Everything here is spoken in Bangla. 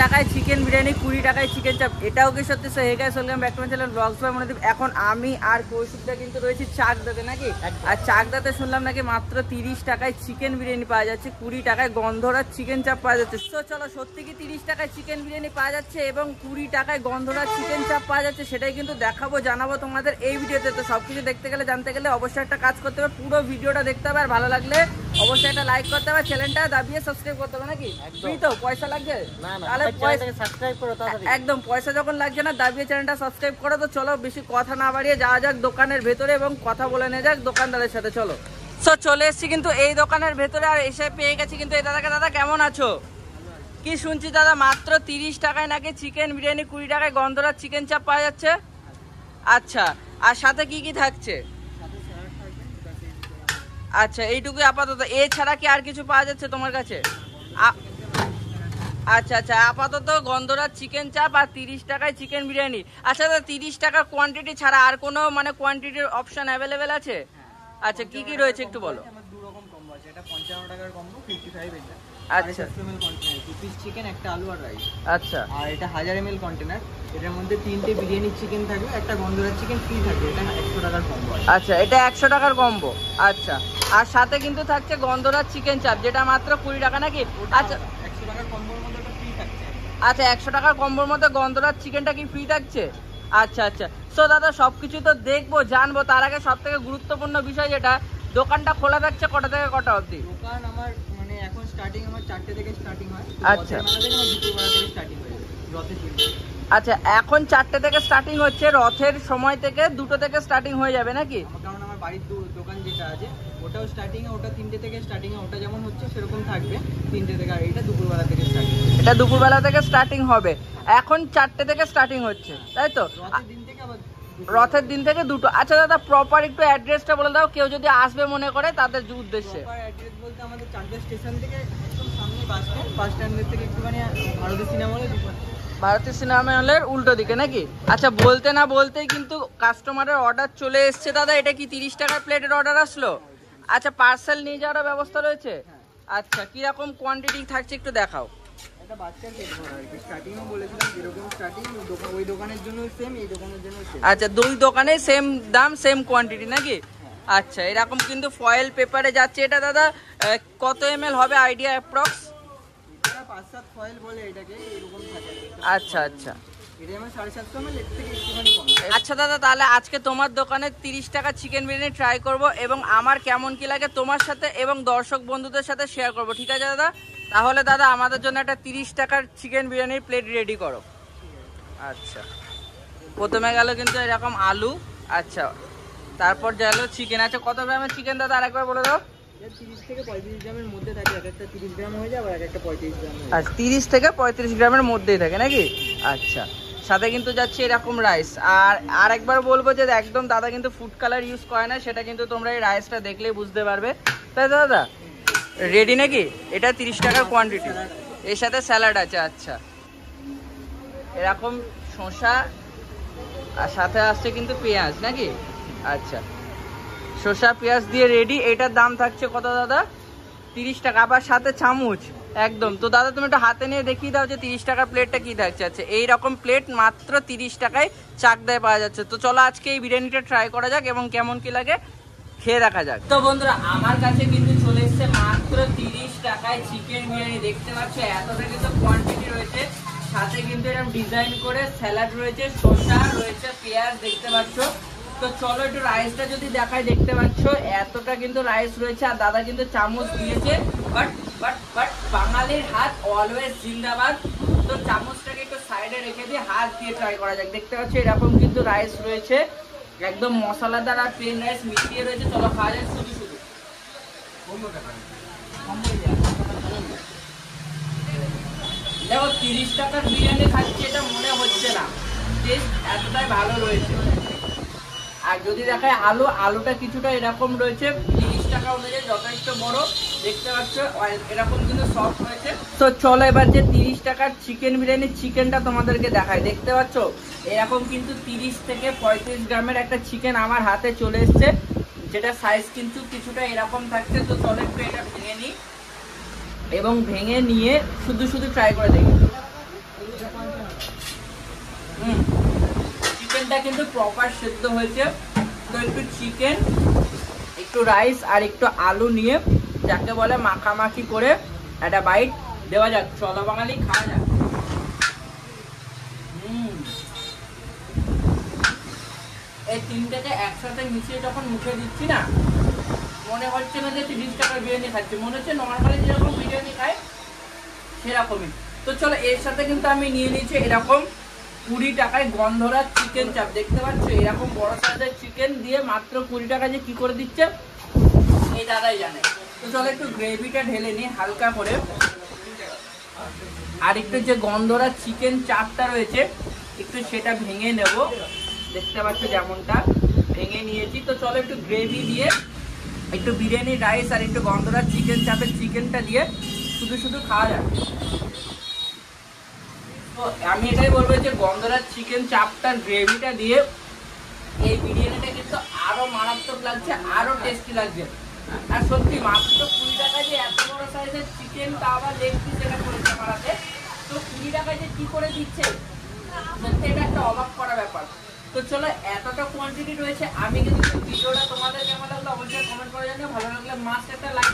টাকায় চিকেন বিরিয়ানি, 20 টাকায় চিকেন চাপ। এটাও কি সত্যি? So hey guys, welcome back to my channel blogs by Monodip. এখন আমি আর কৌশিকটা কিন্তু রয়েছি চাকদাতে নাকি, আর চাকদাতে শুনলাম নাকি মাত্র 30 টাকায় চিকেন বিরিয়ানি পাওয়া যাচ্ছে, 20 টাকায় গন্ধরাজ চিকেন চাপ পাওয়া যাচ্ছে। তো চলো, সত্যি কি 30 টাকায় চিকেন বিরিয়ানি পাওয়া যাচ্ছে এবং 20 টাকায় গন্ধরাজ চিকেন চাপ পাওয়া যাচ্ছে, সেটাই কিন্তু দেখাবো, জানাবো তোমাদের এই ভিডিওতে। তো সবকিছু দেখতে গেলে, জানতে গেলে অবশ্যই একটা কাজ করতে হবে, পুরো ভিডিওটা দেখতে হবে, আর ভালো লাগলে অবশ্যই একটা লাইক করতে হবে, চ্যানেলটা দাবিয়ে সাবস্ক্রাইব করতে হবে নাকি। ফ্রি তো? পয়সা লাগছে? তাহলে সাবস্ক্রাইব করো একদম, পয়সা যখন লাগছে না, দাবিয়ে চ্যানেলটা সাবস্ক্রাইব করো। তো চলো, বেশি কথা না বাড়িয়ে যাওয়া যাক দোকানের ভেতরে এবং কথা বলে নিয়ে যাক দোকানদারের সাথে। চলো। সো চলে এসেছি কিন্তু এই দোকানের ভেতরে, আর এসে পেয়ে গেছি কিন্তু এই দাদাকে। দাদা কেমন আছো? কি শুনছি দাদা মাত্র 30 টাকায় নাকি চিকেন বিরিয়ানি, 20 টাকায় গন্ধরাজ চিকেন চাপ পাওয়া যাচ্ছে। আচ্ছা, আর সাথে কি কি থাকছে? আচ্ছা, এইটুকুই আপাতত? এছাড়া কি আর কিছু পাওয়া যাচ্ছে তোমার কাছে? আচ্ছা আচ্ছা, আপাতত গন্ধরাজ চিকেন চাপ আর 30 টাকায় চিকেন বিরিয়ানি। আচ্ছা দাদা, 30 টাকার কোয়ান্টিটি ছাড়া আর কোনো মানে কোয়ান্টিটির অপশন অ্যাভেলেবেল আছে? আচ্ছা, কি কি রয়েছে একটু বলো। আমার দু রকম কম্বো আছে, এটা 55 টাকার কম্বো, 55 এটা। আচ্ছা, 200 ml কন্টেনার, 2 পিস চিকেন, একটা আলু আর রাইস। আচ্ছা। আর এটা 1000 ml কন্টেনার, এটার মধ্যে 3টে বিরিয়ানি চিকেন থাকবে, একটা গন্ধরাজ চিকেন ফ্রি থাকবে। এটা 100 টাকার কম্বো। আচ্ছা, এটা 100 টাকার কম্বো। আচ্ছা, আর সাথে কিন্তু থাকছে গন্ধরাজ চিকেন চাপ, যেটা মাত্র 20 টাকা নাকি? আচ্ছা, 100 টাকার কম্বোর মধ্যে এটা ফ্রি থাকছে। আচ্ছা, 100 টাকার কম্বোর মধ্যে গন্ধরাজ চিকেনটা কি ফ্রি থাকছে? আচ্ছা আচ্ছা। সো দাদা, সবকিছু তো দেখবো, জানবো, তার আগে সব থেকে গুরুত্বপূর্ণ বিষয় যেটা, দোকানটা খোলা থাকছে কটা থেকে কটা অবধি? দোকান আমার মানে এখন স্টার্টিং আমার 4টে থেকে স্টার্টিং হয়। আচ্ছা, দুপুরবেলা থেকে স্টার্টিং হয়ে যায় রথের দিন। আচ্ছা, এখন 4টে থেকে স্টার্টিং হচ্ছে, রথের সময় থেকে 2টো থেকে স্টার্টিং হয়ে যাবে নাকি? কারণ আমার বাড়ির দোকান যেটা আছে ওটাও স্টার্টিং এ, ওটা 3টে থেকে স্টার্টিং এ, ওটা যেমন হচ্ছে সেরকম থাকবে 3টে থেকে। আর এটা দুপুরবেলা থেকে স্টার্টিং, এটা দুপুরবেলা থেকে স্টার্টিং হবে। এখন 4টে থেকে স্টার্টিং হচ্ছে, তাই তো? রথের দিন থেকে আবার রথের দিন থেকে 2টো। আচ্ছা দাদা, প্রপার একটু অ্যাড্রেসটা বলে দাও, কেউ যদি আসবে মনে করে তাদের উদ্দেশ্যে। প্রপার অ্যাড্রেস বলতে আমাদের চাকদা স্টেশন থেকে একদম সামনে বাস স্ট্যান্ড, বাস স্ট্যান্ডের থেকে একটুখানি ভারতীয় সিনেমা হলে, ভারতীয় সিনেমা হলের উল্টো দিকে নাকি? আচ্ছা, বলতে না বলতেই কিন্তু কাস্টমারের অর্ডার চলে এসছে দাদা। এটা কি 30 টাকার প্লেটের অর্ডার আসলো? আচ্ছা, পার্সেল নিয়ে যাওয়ার ব্যবস্থা রয়েছে? আচ্ছা, কিরকম কোয়ান্টিটি থাকছে একটু দেখাও। একটা বাচ্চার পেট ভরা আর কি। স্টার্টিংও বলেছিলাম যেরকম স্টার্টিং, ওই দোকানের জন্য সেম, এই দোকানের জন্য সেম। আচ্ছা, দুই দোকানে সেম দাম, সেম কোয়ান্টিটি নাকি? আচ্ছা, এরকম কিন্তু ফয়েল পেপারে যাচ্ছে এটা দাদা। কত ml হবে আইডিয়া অ্যাপ্রক্স? 5-7 ফয়েল বলে এটাকে, এরকম থাকে। আচ্ছা আচ্ছা। এটা আমার 750 ml, এর থেকে একটুখানি কম। আচ্ছা দাদা, তাহলে আজকে তোমার দোকানে 30 টাকা চিকেন বিরিয়ানি ট্রাই করব এবং আমার কেমন কি লাগে তোমার সাথে এবং দর্শক বন্ধুদের সাথে শেয়ার করব, ঠিক আছে দাদা? তাহলে দাদা, আমাদের জন্য একটা 30 টাকার চিকেন বিরিয়ানির প্লেট রেডি করো। আচ্ছা, প্রথমে গেল কিন্তু এরকম আলু। আচ্ছা, তারপর গেল চিকেন। আচ্ছা, কত গ্রামের চিকেন দাদা আরেকবার বলে দাও। 30 থেকে 35 গ্রামের মধ্যে থাকে, এক একটা 30 গ্রাম হয়ে যায়, আর এক একটা 35 গ্রাম হয়ে যায়। আচ্ছা, 30 থেকে 35 গ্রামের মধ্যেই থাকে নাকি? আচ্ছা, সাথে কিন্তু যাচ্ছে এরকম রাইস। আর আরেকবার বলবো যে একদম দাদা কিন্তু ফুড কালার ইউজ করে না, সেটা কিন্তু তোমরা এই রাইসটা দেখলেই বুঝতে পারবে, তাই তো দাদা? রেডি নাকি? এটা 30 টাকার কোয়ান্টিটি, এর সাথে স্যালাড আছে। আচ্ছা, এরকম শসা, আর সাথে আসছে কিন্তু পেঁয়াজ নাকি? আচ্ছা, শসা পেঁয়াজ দিয়ে রেডি। এটার দাম থাকছে কত দাদা? 30 টাকা, আবার সাথে চামচ একদম। তো দাদা, তুমি একটু হাতে নিয়ে দেখিয়ে দাও যে 30 টাকার প্লেটটা কি থাকছে। আচ্ছা, এইরকম প্লেট মাত্র 30 টাকায় চাকদায় পাওয়া যাচ্ছে। তো চলো, আজকে এই বিরিয়ানিটা ট্রাই করা যাক এবং কেমন কি লাগে খেয়ে দেখা যাক। তো বন্ধুরা, আমার কাছে কিন্তু চলে এসছে মাত্র 30 টাকায় চিকেন বিরিয়ানি। দেখতে পাচ্ছ এতটা কিন্তু কোয়ান্টিটি রয়েছে, সাথে কিন্তু এরকম ডিজাইন করে স্যালাড রয়েছে, শসা রয়েছে, পেঁয়াজ দেখতে পাচ্ছ। তো চলো একটু রাইসটা যদি দেখাই, দেখতে পাচ্ছ এতটা কিন্তু রাইস রয়েছে, আর দাদা কিন্তু চামচ দিয়েছে। বাট বাট বাট বাঙালির হাত অলওয়েজ জিন্দাবাদ। তো চামচটাকে একটু সাইডে রেখে দিয়ে হাত দিয়ে ট্রাই করা যাক। দেখতে পাচ্ছ এরকম কিন্তু রাইস রয়েছে, একদম মশলাদার আর প্লেন রাইস মিশিয়ে রয়েছে। চলো খাওয়া যাক শুধু শুধু। দেখো, 30 টাকার বিরিয়ানি খাচ্ছি এটা মনে হচ্ছে না, টেস্ট এতটাই ভালো রয়েছে। আর যদি দেখায় আলুটা কিছুটা এরকম রয়েছে, 30 টাকা অনুযায়ী যথেষ্ট বড়, দেখতে পাচ্ছ এরকম কিন্তু সফট রয়েছে। তো চলো এবার যে 30 টাকার চিকেন বিরিয়ানির চিকেনটা তোমাদেরকে দেখায়। দেখতে পাচ্ছ এরকম কিন্তু 30 থেকে 35 গ্রামের একটা চিকেন আমার হাতে চলে এসছে, যেটা সাইজ কিন্তু কিছুটা এরকম থাকছে। তো চলো একটু এটা ভেঙে নিই এবং ভেঙে নিয়ে শুধু শুধু ট্রাই করে দেখি। চিকেনটা কিন্তু প্রপার সেদ্ধ হয়েছে। তো একটু চিকেন, একটু রাইস আর একটু আলু নিয়ে যাকে বলে মাখামাখি করে একটা বাইট দেওয়া যাক। চলো বাঙালি খাওয়া যাক। এই তিনটাকে একসাথে মিশিয়ে যখন মুখে দিচ্ছি না, মনে হচ্ছে না যে 30 টাকার বিরিয়ানি খাচ্ছি, মনে হচ্ছে নর্মালি যেরকম বিরিয়ানি খায় সেরকমই। তো চলো এর সাথে কিন্তু আমি নিয়ে নিয়েছি এরকম 20 টাকায় গন্ধরাজ চিকেন চাপ। দেখতে পাচ্ছ এরকম বড় সাইজের চিকেন দিয়ে মাত্র 20 টাকা যে কি করে দিচ্ছে এই দাদাই জানে। তো চলো একটু গ্রেভিটা ঢেলে নিই হালকা করে। আর একটু যে গন্ধরাজ চিকেন চাপটা রয়েছে একটু সেটা ভেঙে নেব। দেখতে পাচ্ছ যেমনটা ভেঙে নিয়েছি। তো চলো একটু গ্রেভি দিয়ে একটু বিরিয়ানি রাইস আর একটু গন্ধরাজ চিকেন চাপের চিকেনটা দিয়ে শুধু শুধু খাওয়া যায়। তো আমি এটাই বলবো যে গন্ধরাজ চিকেন চাপটার গ্রেভিটা দিয়ে এই বিরিয়ানিটা কিন্তু আরো মারাত্মক লাগছে, আরো টেস্টি লাগছে। আর সত্যি মাত্র 20 টাকায় যে এত বড় সাইজের চিকেন, তা আবার লেগ পিস এটা করেছে মারাতে। তো 20 টাকায় যে কি করে দিচ্ছে সত্যি এটা একটা অবাক করা ব্যাপার। তো চলো এতটা কোয়ান্টিটি রয়েছে। আমি কিন্তু ভিডিওটা তোমাদের কেমন লাগলো অবশ্যই কমেন্ট করে জানিও। ভালো লাগলে মাস্ট একটা লাইক